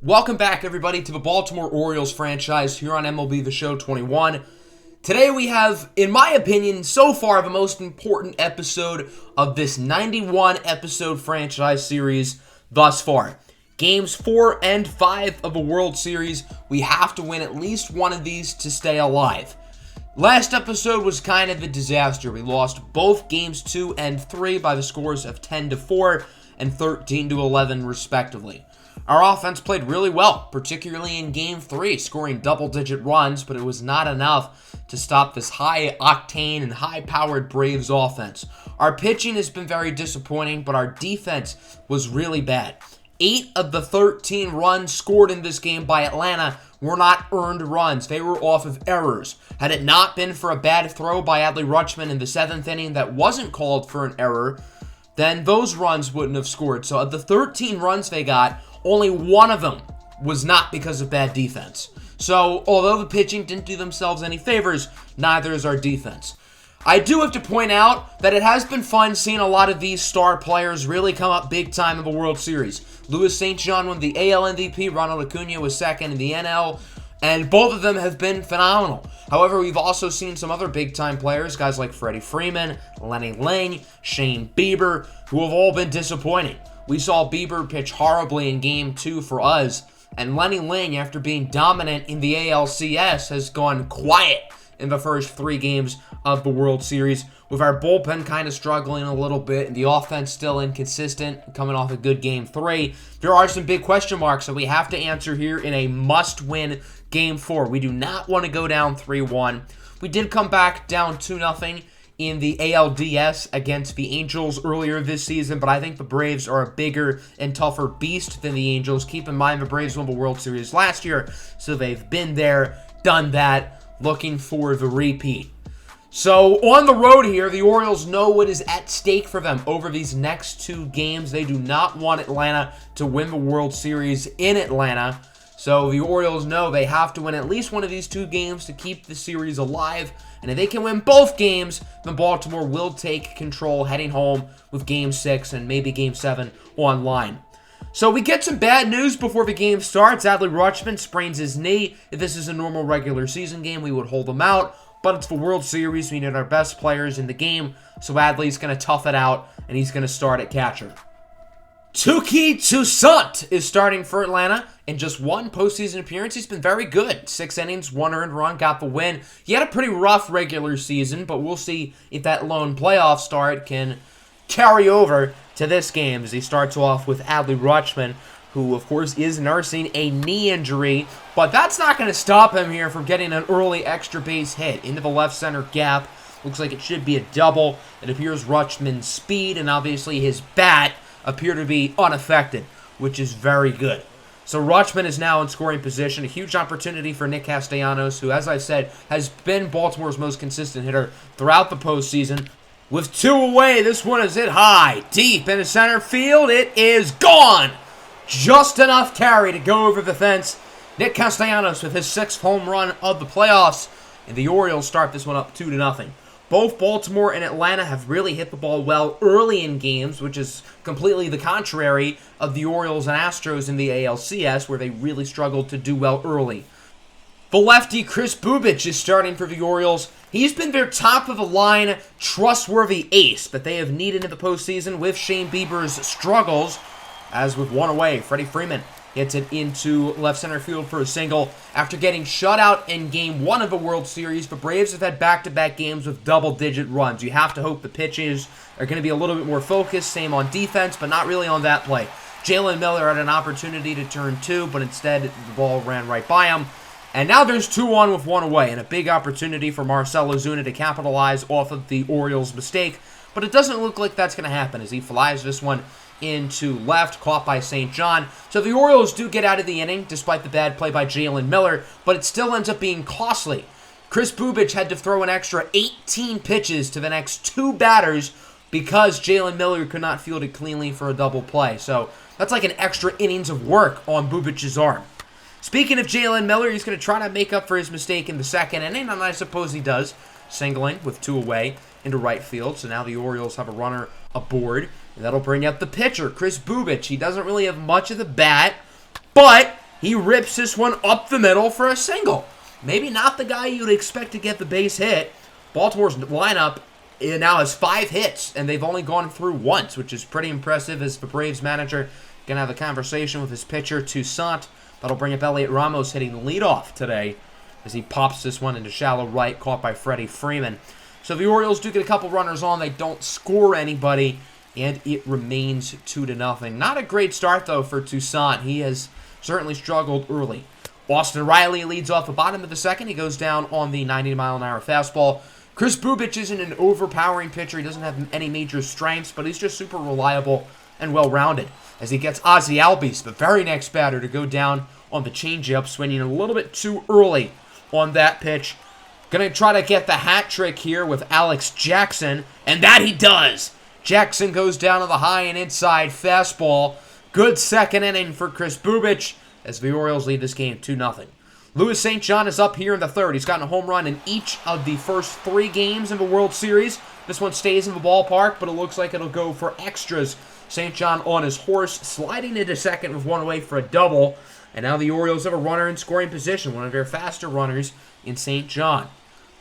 Welcome back, everybody, to the Baltimore Orioles franchise here on MLB The Show 21. Today we have, in my opinion, so far the most important episode of this 91-episode franchise series thus far. Games 4 and 5 of the World Series. We have to win at least one of these to stay alive. Last episode was kind of a disaster. We lost both games 2 and 3 by the scores of 10-4 and 13-11, respectively. Our offense played really well, particularly in Game 3, scoring double-digit runs, but it was not enough to stop this high-octane and high-powered Braves offense. Our pitching has been very disappointing, but our defense was really bad. 8 of the 13 runs scored in this game by Atlanta were not earned runs. They were off of errors. Had it not been for a bad throw by Adley Rutschman in the 7th inning that wasn't called for an error, then those runs wouldn't have scored. So of the 13 runs they got, only one of them was not because of bad defense. So, although the pitching didn't do themselves any favors, neither is our defense. I do have to point out that it has been fun seeing a lot of these star players really come up big time in the World Series. Luis St. John won the AL MVP, Ronald Acuna was second in the NL, and both of them have been phenomenal. However, we've also seen some other big-time players, guys like Freddie Freeman, Lenny Lang, Shane Bieber, who have all been disappointing. We saw Bieber pitch horribly in Game 2 for us, and Lenny Lang, after being dominant in the ALCS, has gone quiet in the first 3 games of the World Series, with our bullpen kind of struggling a little bit, and the offense still inconsistent, coming off a good Game 3. There are some big question marks that we have to answer here in a must-win Game 4. We do not want to go down 3-1. We did come back down 2-0 in the ALDS against the Angels earlier this season, but I think the Braves are a bigger and tougher beast than the Angels. Keep in mind the Braves won the World Series last year, so they've been there, done that, looking for the repeat. So on the road here, the Orioles know what is at stake for them over these next 2 games. They do not want Atlanta to win the World Series in Atlanta. So the Orioles know they have to win at least one of these 2 games to keep the series alive. And if they can win both games, then Baltimore will take control heading home with Game 6 and maybe Game 7 online. So we get some bad news before the game starts. Adley Rutschman sprains his knee. If this is a normal regular season game, we would hold him out. But it's the World Series. We need our best players in the game. So Adley's going to tough it out, and he's going to start at catcher. Touki Toussaint is starting for Atlanta. In just 1 postseason appearance, he's been very good. 6 innings, 1 earned run, got the win. He had a pretty rough regular season, but we'll see if that lone playoff start can carry over to this game as he starts off with Adley Rutschman, who, of course, is nursing a knee injury. But that's not going to stop him here from getting an early extra base hit into the left center gap. Looks like it should be a double. It appears Rutschman's speed and obviously his bat appear to be unaffected, which is very good. So Rutschman is now in scoring position. A huge opportunity for Nick Castellanos, who, as I said, has been Baltimore's most consistent hitter throughout the postseason. With 2 away, this one is hit high, deep into center field. It is gone! Just enough carry to go over the fence. Nick Castellanos with his 6th home run of the playoffs, and the Orioles start this one up 2-0. Both Baltimore and Atlanta have really hit the ball well early in games, which is completely the contrary of the Orioles and Astros in the ALCS, where they really struggled to do well early. The lefty Kris Bubic is starting for the Orioles. He's been their top-of-the-line, trustworthy ace that they have needed in the postseason with Shane Bieber's struggles. As with 1 away, Freddie Freeman hits it into left center field for a single. After getting shut out in Game 1 of the World Series, the Braves have had back-to-back games with double-digit runs. You have to hope the pitches are going to be a little bit more focused. Same on defense, but not really on that play. Jalen Miller had an opportunity to turn 2, but instead the ball ran right by him. And now there's 2-1 with 1 away, and a big opportunity for Marcell Ozuna to capitalize off of the Orioles' mistake. But it doesn't look like that's going to happen as he flies this one into left, caught by St. John. So the Orioles do get out of the inning, despite the bad play by Jalen Miller, but it still ends up being costly. Kris Bubic had to throw an extra 18 pitches to the next 2 batters because Jalen Miller could not field it cleanly for a double play. So that's like an extra innings of work on Bubic's arm. Speaking of Jalen Miller, he's going to try to make up for his mistake in the 2nd inning, and I suppose he does, singling with 2 away into right field. So now the Orioles have a runner aboard. And that'll bring up the pitcher, Kris Bubic. He doesn't really have much of the bat, but He rips this one up the middle for a single. Maybe not the guy you'd expect to get the base hit. Baltimore's lineup now has 5 hits, and they've only gone through once, which is pretty impressive as the Braves manager going to have a conversation with his pitcher, Toussaint. That'll bring up Elliot Ramos hitting the leadoff today as he pops this one into shallow right, caught by Freddie Freeman. So the Orioles do get a couple runners on. They don't score anybody, and it remains 2-0. Not a great start, though, for Toussaint. He has certainly struggled early. Austin Riley leads off the bottom of the second. He goes down on the 90-mile-an-hour fastball. Chris Bubic isn't an overpowering pitcher. He doesn't have any major strengths, but he's just super reliable and well-rounded as he gets Ozzie Albies, the very next batter, to go down on the changeup, swinging a little bit too early on that pitch. Going to try to get the hat trick here with Alex Jackson, and that he does. Jackson goes down to the high and inside fastball. Good second inning for Chris Bubic as the Orioles lead this game 2-0. Louis St. John is up here in the third. He's gotten a home run in each of the first 3 games in the World Series. This one stays in the ballpark, but it looks like it'll go for extras. St. John on his horse, sliding into second with one away for a double. And now the Orioles have a runner in scoring position, one of their faster runners in St. John.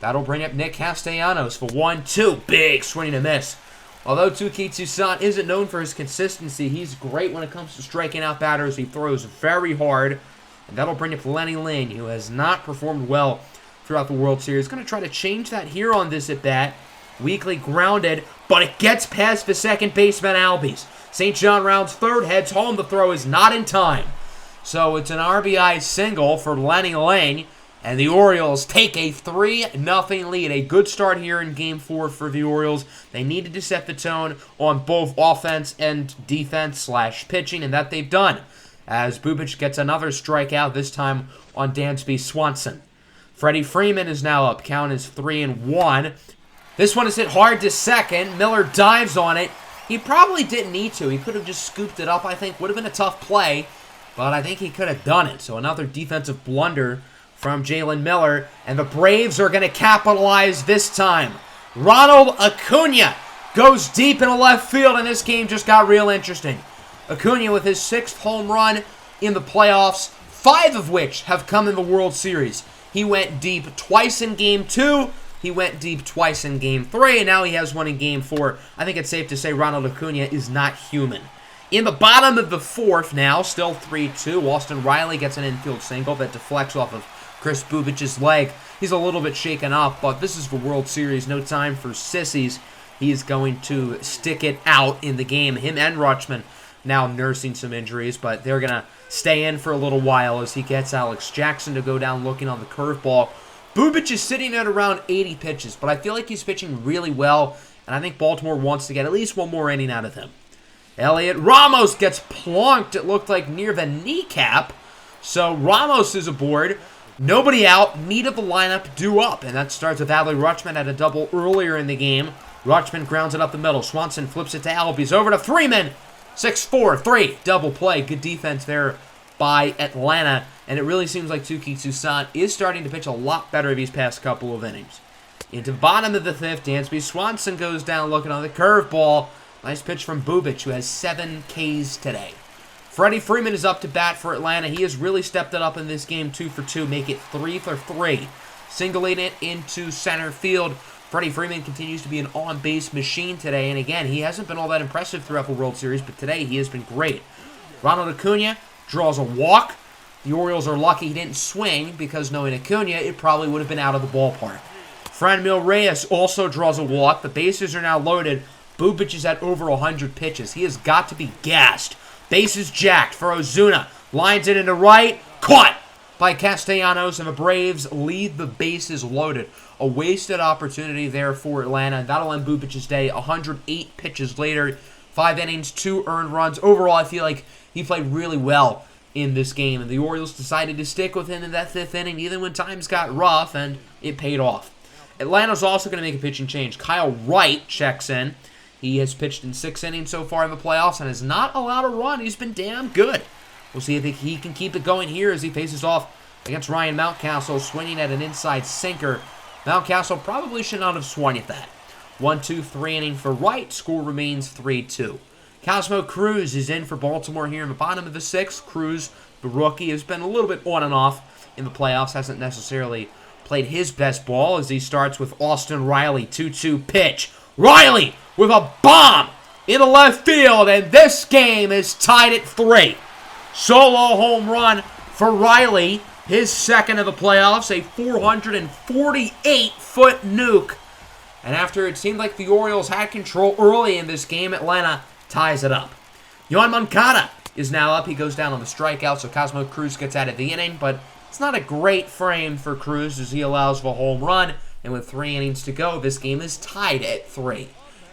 That'll bring up Nick Castellanos for 1-2. Big swing and a miss. Although Touki Toussaint isn't known for his consistency, he's great when it comes to striking out batters. He throws very hard. And that'll bring up Lenny Lynn, who has not performed well throughout the World Series. Going to try to change that here on this at-bat. Weakly grounded, but it gets past the second baseman, Albies. St. John rounds third, heads home. The throw is not in time. So it's an RBI single for Lenny Lane, and the Orioles take a 3-0 lead. A good start here in Game 4 for the Orioles. They needed to set the tone on both offense and defense/pitching, and that they've done, as Bubic gets another strikeout, this time on Dansby Swanson. Freddie Freeman is now up. Count is 3-1. This one is hit hard to second. Miller dives on it. He probably didn't need to. He could have just scooped it up, I think. Would have been a tough play, but I think he could have done it. So another defensive blunder from Jalen Miller, and the Braves are going to capitalize this time. Ronald Acuna goes deep into left field, and this game just got real interesting. Acuna with his 6th home run in the playoffs, 5 of which have come in the World Series. He went deep twice in Game 2. He went deep twice in Game 3, and now he has one in Game 4. I think it's safe to say Ronald Acuna is not human. In the bottom of the 4th now, still 3-2, Austin Riley gets an infield single that deflects off of Chris Bubic's leg. He's a little bit shaken up, but this is the World Series. No time for sissies. He is going to stick it out in the game. Him and Rutschman now nursing some injuries, but they're going to stay in for a little while as he gets Alex Jackson to go down looking on the curveball. Bubic is sitting at around 80 pitches, but I feel like he's pitching really well, and I think Baltimore wants to get at least one more inning out of him. Elliot Ramos gets plonked, it looked like, near the kneecap, so Ramos is aboard. Nobody out, need of the lineup due up, and that starts with Adley Rutschman at a double earlier in the game. Rutschman grounds it up the middle. Swanson flips it to Albies, over to Freeman. 6-4-3, double play. Good defense there by Atlanta, and it really seems like Touki Toussaint is starting to pitch a lot better these past couple of innings. Into the bottom of the 5th, Dansby Swanson goes down looking on the curveball. Nice pitch from Bubic, who has 7 Ks today. Freddie Freeman is up to bat for Atlanta. He has really stepped it up in this game, 2 for 2, make it 3 for 3. Singling it into center field. Freddie Freeman continues to be an on-base machine today, and again, he hasn't been all that impressive throughout the World Series, but today he has been great. Ronald Acuna draws a walk. The Orioles are lucky he didn't swing, because knowing Acuna, it probably would have been out of the ballpark. Franmil Reyes also draws a walk. The bases are now loaded. Bubic is at over 100 pitches. He has got to be gassed. Bases jacked for Ozuna. Lines it into right. Caught by Castellanos, and the Braves leave the bases loaded. A wasted opportunity there for Atlanta, and that'll end Bubic's day. 108 pitches later, 5 innings, 2 earned runs. Overall, I feel like he played really well in this game, and the Orioles decided to stick with him in that 5th inning, even when times got rough, and it paid off. Atlanta's also going to make a pitching change. Kyle Wright checks in. He has pitched in 6 innings so far in the playoffs and has not allowed a run. He's been damn good. We'll see if he can keep it going here as he faces off against Ryan Mountcastle, swinging at an inside sinker. Mountcastle probably should not have swung at that. 1-2-3 inning for Wright. Score remains 3-2. Cosmo Cruz is in for Baltimore here in the bottom of the 6th. Cruz The rookie has been a little bit on and off in the playoffs, hasn't necessarily played his best ball as he starts with Austin Riley. 2-2 pitch. Riley with a bomb into left field, and this game is tied at 3. Solo home run for Riley, his second of the playoffs, a 448-foot nuke. And after it seemed like the Orioles had control early in this game, Atlanta ties it up. Yohan Moncada is now up. He goes down on the strikeout, so Cosmo Cruz gets out of the inning, but it's not a great frame for Cruz as he allows for a home run, and with 3 innings to go, this game is tied at 3.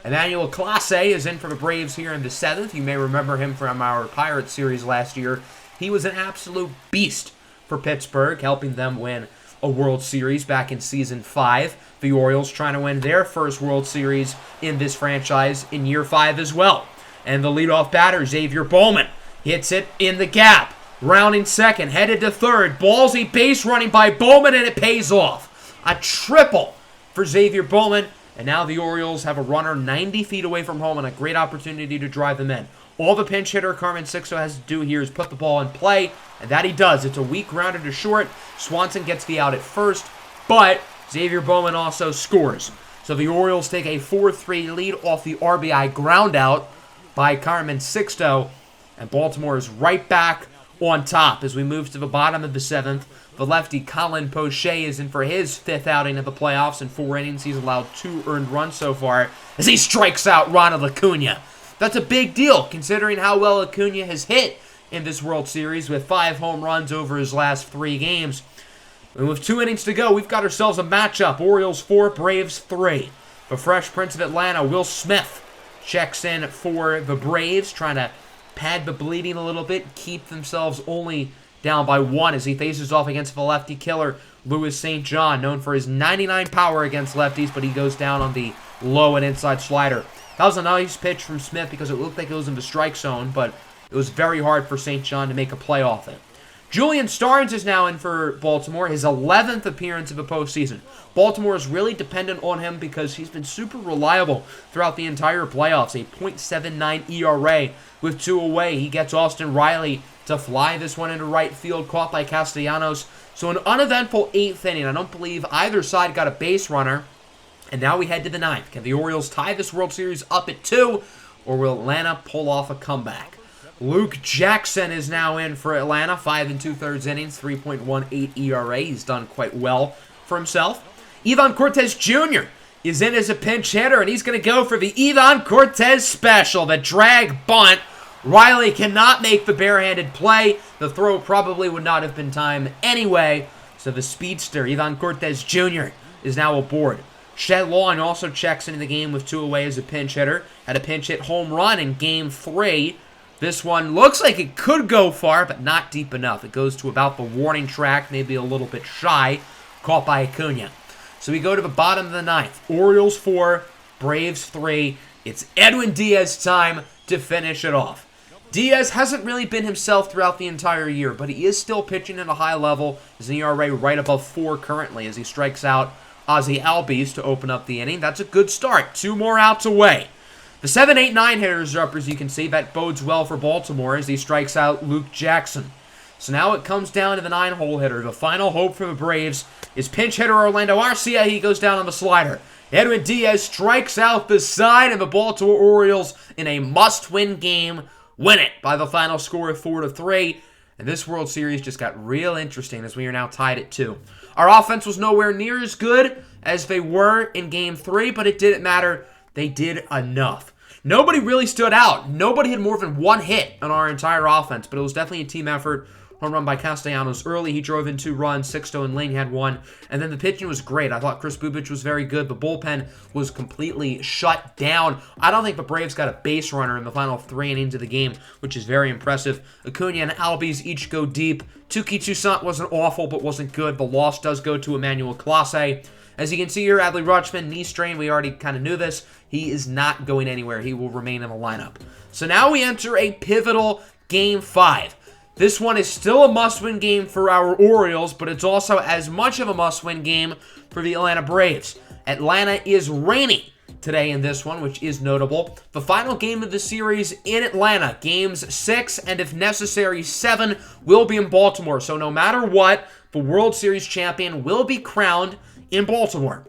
Emmanuel Clase is in for the Braves here in the 7th. You may remember him from our Pirates series last year. He was an absolute beast for Pittsburgh, helping them win a World Series back in Season 5. The Orioles trying to win their first World Series in this franchise in Year 5 as well. And the leadoff batter, Xavier Bowman, hits it in the gap. Rounding second, headed to third. Ballsy base running by Bowman, and it pays off. A triple for Xavier Bowman. And now the Orioles have a runner 90 feet away from home and a great opportunity to drive them in. All the pinch hitter Carmen Sixto has to do here is put the ball in play, and that he does. It's a weak grounder to short. Swanson gets the out at first, but Xavier Bowman also scores. So the Orioles take a 4-3 lead off the RBI ground out by Carmen Sixto, and Baltimore is right back on top as we move to the bottom of the 7th. The lefty Colin Poche is in for his 5th outing of the playoffs. In 4 innings, he's allowed 2 earned runs so far as he strikes out Ronald Acuna. That's a big deal considering how well Acuna has hit in this World Series with 5 home runs over his last 3 games. And with 2 innings to go, we've got ourselves a matchup. Orioles 4, Braves 3. The Fresh Prince of Atlanta, Will Smith, checks in for the Braves, trying to pad the bleeding a little bit, keep themselves only down by 1 as he faces off against the lefty killer, Louis St. John, known for his 99 power against lefties, but he goes down on the low and inside slider. That was a nice pitch from Smith because it looked like it was in the strike zone, but it was very hard for St. John to make a play off it. Julian Starnes is now in for Baltimore, his 11th appearance of the postseason. Baltimore is really dependent on him because he's been super reliable throughout the entire playoffs. A .79 ERA with 2 away. He gets Austin Riley to fly this one into right field, caught by Castellanos. So an uneventful 8th inning. I don't believe either side got a base runner. And now we head to the 9th. Can the Orioles tie this World Series up at 2, or will Atlanta pull off a comeback? Luke Jackson is now in for Atlanta. 5 2/3 innings, 3.18 ERA. He's done quite well for himself. Ivan Cortez Jr. is in as a pinch hitter, and he's going to go for the Ivan Cortez special, the drag bunt. Riley cannot make the barehanded play. The throw probably would not have been timed anyway. So the speedster, Ivan Cortez Jr., is now aboard. Shed Long also checks into the game with 2 away as a pinch hitter. Had a pinch hit home run in Game 3. This one looks like it could go far, but not deep enough. It goes to about the warning track, maybe a little bit shy, caught by Acuna. So we go to the bottom of the 9th. Orioles 4, Braves 3. It's Edwin Diaz time to finish it off. Diaz hasn't really been himself throughout the entire year, but he is still pitching at a high level. His ERA right above 4 currently as he strikes out Ozzie Albies to open up the inning. That's a good start. 2 more outs away. The 7, 8, 9 hitters are up, as you can see. That bodes well for Baltimore as he strikes out Luke Jackson. So now it comes down to the 9-hole hitter. The final hope for the Braves is pinch hitter Orlando Arcia. He goes down on the slider. Edwin Diaz strikes out the side, and the Baltimore Orioles, in a must-win game, win it by the final score of 4-3. And this World Series just got real interesting as we are now tied at 2. Our offense was nowhere near as good as they were in Game 3, but it didn't matter. They did enough. Nobody really stood out. Nobody had more than 1 hit on our entire offense, but it was definitely a team effort. Home run by Castellanos early. He drove in 2 runs. Sixto and Lane had 1. And then the pitching was great. I thought Chris Bubic was very good. The bullpen was completely shut down. I don't think the Braves got a base runner in the final 3 innings of the game, which is very impressive. Acuna and Albies each go deep. Tuki Toussaint wasn't awful, but wasn't good. The loss does go to Emmanuel Clase. As you can see here, Adley Rutschman, knee strain. We already kind of knew this. He is not going anywhere. He will remain in the lineup. So now we enter a pivotal Game 5. This one is still a must-win game for our Orioles, but it's also as much of a must-win game for the Atlanta Braves. Atlanta is reigning today in this one, which is notable. The final game of the series in Atlanta, games 6 and if necessary 7, will be in Baltimore. So no matter what, the World Series champion will be crowned in Baltimore.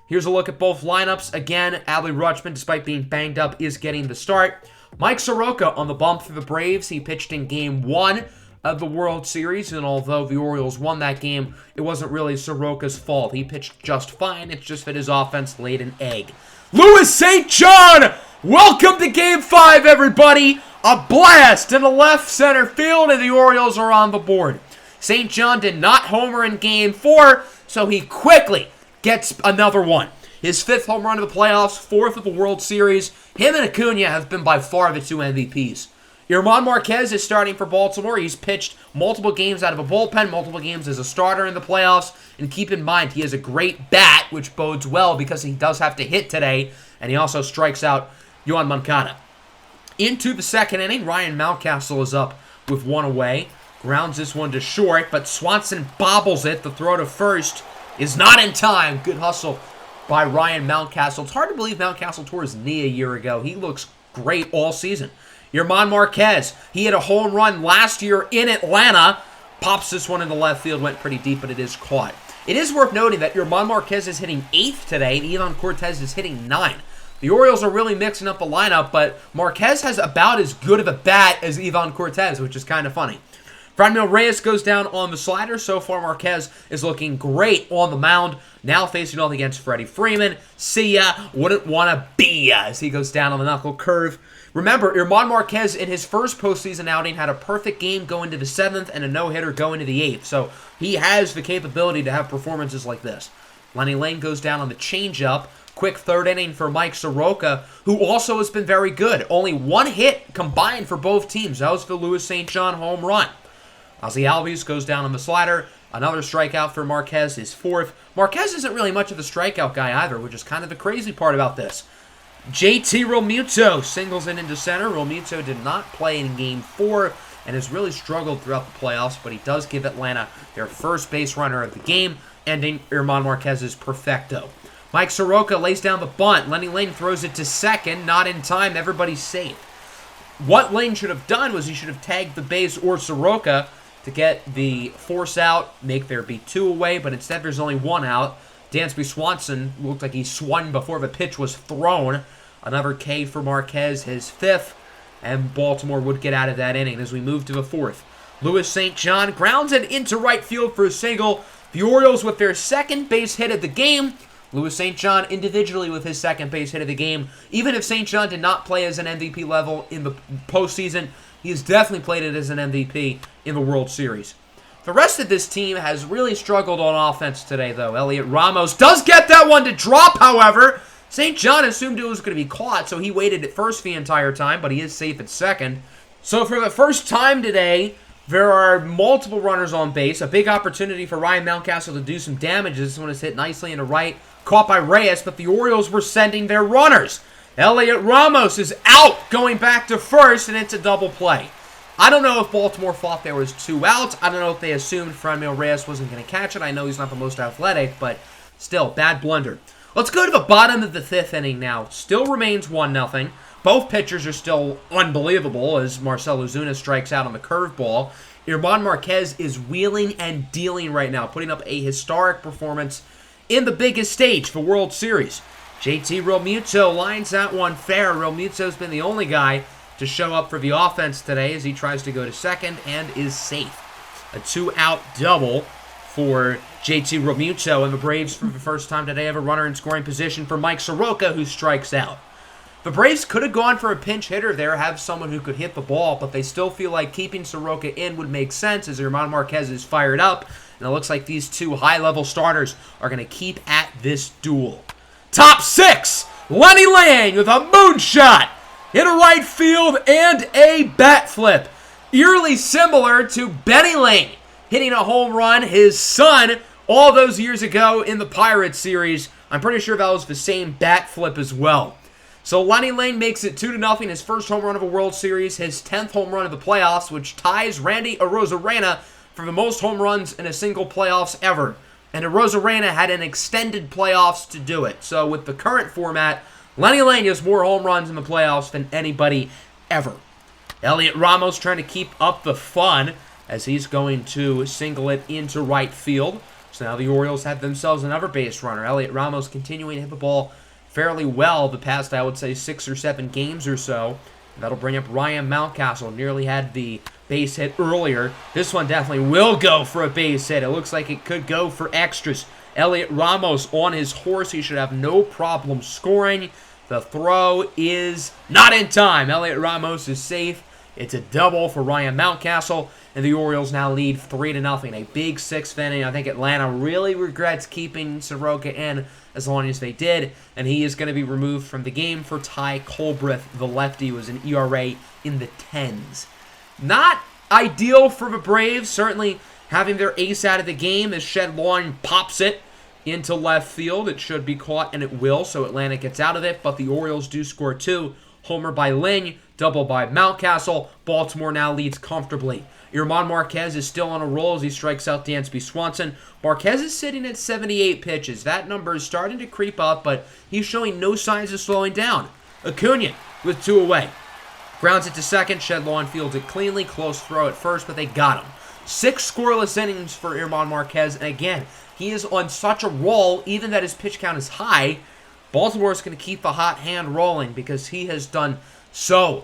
Here's a look at both lineups. Again, Adley Rutschman, despite being banged up, is getting the start. Mike Soroka on the bump for the Braves. He pitched in Game 1 of the World Series, and although the Orioles won that game, it wasn't really Soroka's fault. He pitched just fine. It's just that his offense laid an egg. Louis St. John! Welcome to Game 5, everybody! A blast in the left center field, and the Orioles are on the board. St. John did not homer in Game 4, so he quickly gets another one. His 5th home run of the playoffs, 4th of the World Series. Him and Acuna have been by far the 2 MVPs. German Marquez is starting for Baltimore. He's pitched multiple games out of a bullpen, multiple games as a starter in the playoffs. And keep in mind, he has a great bat, which bodes well because he does have to hit today. And he also strikes out Yoan Moncada. Into the 2nd inning, Ryan Mountcastle is up with 1 away. Grounds this one to short, but Swanson bobbles it. The throw to first is not in time. Good hustle by Ryan Mountcastle. It's hard to believe Mountcastle tore his knee a year ago. He looks great all season. German Marquez, he hit a home run last year in Atlanta. Pops this one in the left field, went pretty deep, but it is caught. It is worth noting that German Marquez is hitting 8th today, and Ivan Cortez is hitting 9th. The Orioles are really mixing up the lineup, but Marquez has about as good of a bat as Ivan Cortez, which is kind of funny. Franmil Reyes goes down on the slider. So far, Marquez is looking great on the mound. Now facing off against Freddie Freeman. See ya. Wouldn't want to be ya as he goes down on the knuckle curve. Remember, German Marquez in his first postseason outing had a perfect game going to the 7th and a no-hitter going to the 8th. So he has the capability to have performances like this. Lenny Lane goes down on the changeup. Quick 3rd inning for Mike Soroka, who also has been very good. Only 1 hit combined for both teams. That was the Louis St. John home run. Ozzie Albies goes down on the slider. Another strikeout for Marquez, his 4th. Marquez isn't really much of a strikeout guy either, which is kind of the crazy part about this. JT Realmuto singles it into center. Realmuto did not play in Game 4 and has really struggled throughout the playoffs, but he does give Atlanta their first base runner of the game, ending German Marquez's perfecto. Mike Soroka lays down the bunt. Lenny Lane throws it to second. Not in time. Everybody's safe. What Lane should have done was he should have tagged the base or Soroka to get the force out, make there be 2 away, but instead there's only 1 out. Dansby Swanson looked like he swung before the pitch was thrown. Another K for Marquez, his 5th, and Baltimore would get out of that inning as we move to the 4th. Louis St. John grounds it into right field for a single. The Orioles with their 2nd base hit of the game. Louis St. John individually with his 2nd base hit of the game. Even if St. John did not play as an MVP level in the postseason, he has definitely played it as an MVP in the World Series. The rest of this team has really struggled on offense today, though. Elliot Ramos does get that one to drop, however. St. John assumed it was going to be caught, so he waited at first the entire time, but he is safe at second. So for the first time today, there are multiple runners on base. A big opportunity for Ryan Mountcastle to do some damage. This one is hit nicely into right, caught by Reyes, but the Orioles were sending their runners. Elliot Ramos is out, going back to first, and it's a double play. I don't know if Baltimore thought there was 2 outs. I don't know if they assumed Franmil Reyes wasn't going to catch it. I know he's not the most athletic, but still, bad blunder. Let's go to the bottom of the 5th inning now. Still remains 1-0. Both pitchers are still unbelievable as Marcell Ozuna strikes out on the curveball. German Marquez is wheeling and dealing right now, putting up a historic performance in the biggest stage, the World Series. JT Realmuto lines that one fair. Realmuto's been the only guy to show up for the offense today as he tries to go to second and is safe. A 2-out double for JT Realmuto, and the Braves, for the first time today, have a runner in scoring position for Mike Soroka, who strikes out. The Braves could have gone for a pinch hitter there, have someone who could hit the ball, but they still feel like keeping Soroka in would make sense as German Marquez is fired up, and it looks like these 2 high-level starters are going to keep at this duel. Top 6, Lenny Lane with a moonshot in a right field and a bat flip. Eerily similar to Benny Lane hitting a home run, his son, all those years ago in the Pirates series. I'm pretty sure that was the same bat flip as well. So Lenny Lane makes it 2-0, his first home run of a World Series, his 10th home run of the playoffs, which ties Randy Arozarena for the most home runs in a single playoffs ever. And Arozarena had an extended playoffs to do it. So with the current format, Lenny Lane has more home runs in the playoffs than anybody ever. Elliot Ramos trying to keep up the fun as he's going to single it into right field. So now the Orioles have themselves another base runner. Elliot Ramos continuing to hit the ball fairly well the past, I would say, 6 or 7 games or so. That'll bring up Ryan Mountcastle. Nearly had the base hit earlier. This one definitely will go for a base hit. It looks like it could go for extras. Elliot Ramos on his horse. He should have no problem scoring. The throw is not in time. Elliot Ramos is safe. It's a double for Ryan Mountcastle, and the Orioles now lead 3-0. A big 6th inning. I think Atlanta really regrets keeping Soroka in as long as they did, and he is going to be removed from the game for Ty Colbreth, the lefty, who was an ERA in the 10s. Not ideal for the Braves, certainly having their ace out of the game as Shed Lawn pops it into left field. It should be caught, and it will, so Atlanta gets out of it, but the Orioles do score 2. Homer by Lynn, double by Mountcastle. Baltimore now leads comfortably. Yerman Marquez is still on a roll as he strikes out Dansby Swanson. Marquez is sitting at 78 pitches. That number is starting to creep up, but he's showing no signs of slowing down. Acuna with 2 away. Grounds it to second. Shed Lawn fields it cleanly. Close throw at first, but they got him. 6 scoreless innings for Yerman Marquez, and again, he is on such a roll, even that his pitch count is high. Baltimore is going to keep the hot hand rolling because he has done so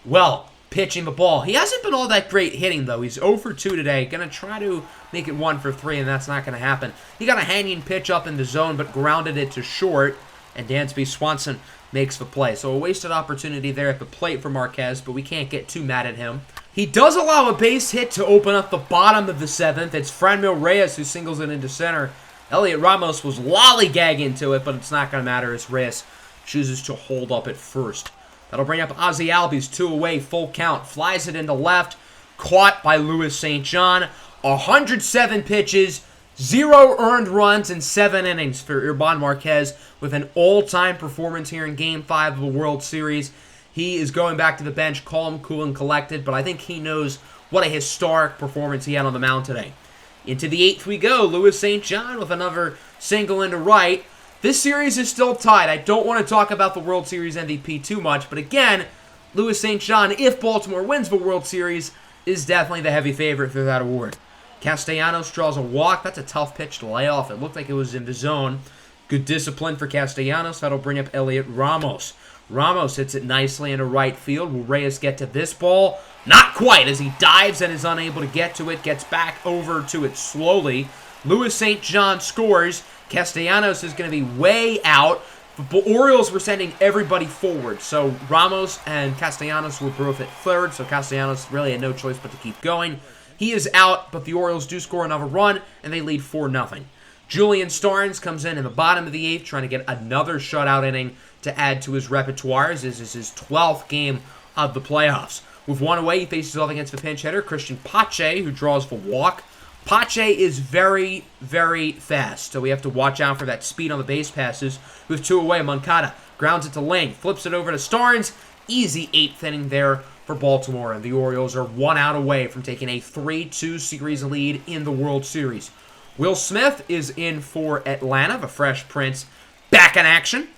well pitching the ball. He hasn't been all that great hitting, though. He's 0 for 2 today. Going to try to make it 1 for 3, and that's not going to happen. He got a hanging pitch up in the zone, but grounded it to short, and Dansby Swanson makes the play. So a wasted opportunity there at the plate for Marquez, but we can't get too mad at him. He does allow a base hit to open up the bottom of the 7th. It's Franmil Reyes who singles it into center. Elliot Ramos was lollygagging into it, but it's not going to matter as Reyes chooses to hold up at first. That'll bring up Ozzie Albies, 2 away, full count. Flies it into left, caught by Louis St. John. 107 pitches, 0 earned runs in 7 innings for Yerman Marquez with an all-time performance here in Game 5 of the World Series. He is going back to the bench, calm, cool, and collected, but I think he knows what a historic performance he had on the mound today. Into the 8th we go. Louis St. John with another single into right. This series is still tied. I don't want to talk about the World Series MVP too much, but again, Louis St. John, if Baltimore wins the World Series, is definitely the heavy favorite for that award. Castellanos draws a walk. That's a tough pitch to lay off. It looked like it was in the zone. Good discipline for Castellanos. That'll bring up Elliot Ramos. Ramos hits it nicely into right field. Will Reyes get to this ball? Not quite, as he dives and is unable to get to it. Gets back over to it slowly. Louis St. John scores. Castellanos is going to be way out. The Orioles were sending everybody forward. So Ramos and Castellanos were both at third. So Castellanos really had no choice but to keep going. He is out, but the Orioles do score another run, and they lead 4-0. Julian Starnes comes in the bottom of the 8th, trying to get another shutout inning to add to his repertoire. This is his 12th game of the playoffs. With 1 away, he faces off against the pinch hitter, Christian Pache, who draws the walk. Pache is very, very fast, so we have to watch out for that speed on the base passes. With 2 away, Moncada grounds it to Lane, flips it over to Starnes. Easy 8th inning there for Baltimore, and the Orioles are 1 out away from taking a 3-2 series lead in the World Series. Will Smith is in for Atlanta, the Fresh Prince, back in action,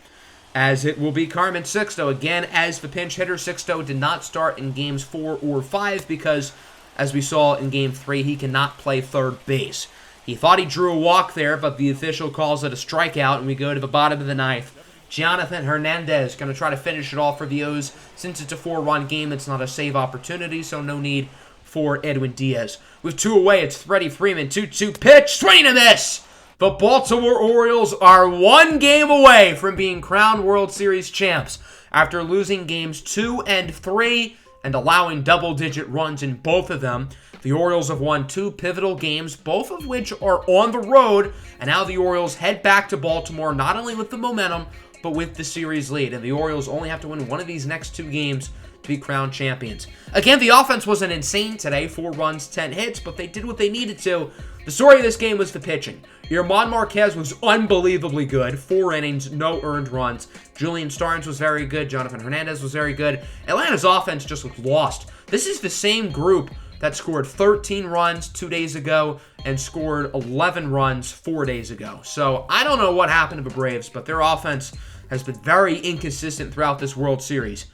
as it will be Carmen Sixto. Again, as the pinch hitter, Sixto did not start in games 4 or 5 because, as we saw in game 3, he cannot play third base. He thought he drew a walk there, but the official calls it a strikeout, and we go to the bottom of the 9th. Jonathan Hernandez going to try to finish it off for the O's. Since it's a 4-run game, it's not a save opportunity, so no need for Edwin Diaz. With 2 away, it's Freddie Freeman. 2-2 pitch, swing and a miss! The Baltimore Orioles are 1 game away from being crowned World Series champs after losing games 2 and 3 and allowing double-digit runs in both of them. The Orioles have won 2 pivotal games, both of which are on the road, and now the Orioles head back to Baltimore, not only with the momentum, but with the series lead. And the Orioles only have to win one of these next 2 games to be crowned champions. Again, the offense wasn't insane today, 4 runs, 10 hits, but they did what they needed to. The story of this game was the pitching. Yerman Marquez was unbelievably good, 4 innings, no earned runs. Julian Starnes was very good, Jonathan Hernandez was very good. Atlanta's offense just looked lost. This is the same group that scored 13 runs 2 days ago and scored 11 runs 4 days ago. So I don't know what happened to the Braves, but their offense has been very inconsistent throughout this World Series.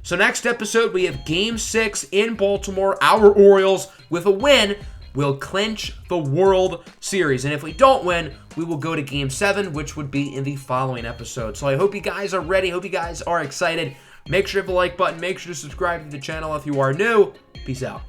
So next episode, we have Game 6 in Baltimore. Our Orioles, with a win, will clinch the World Series. And if we don't win, we will go to Game 7, which would be in the following episode. So I hope you guys are ready. Hope you guys are excited. Make sure to hit the like button. Make sure to subscribe to the channel if you are new. Peace out.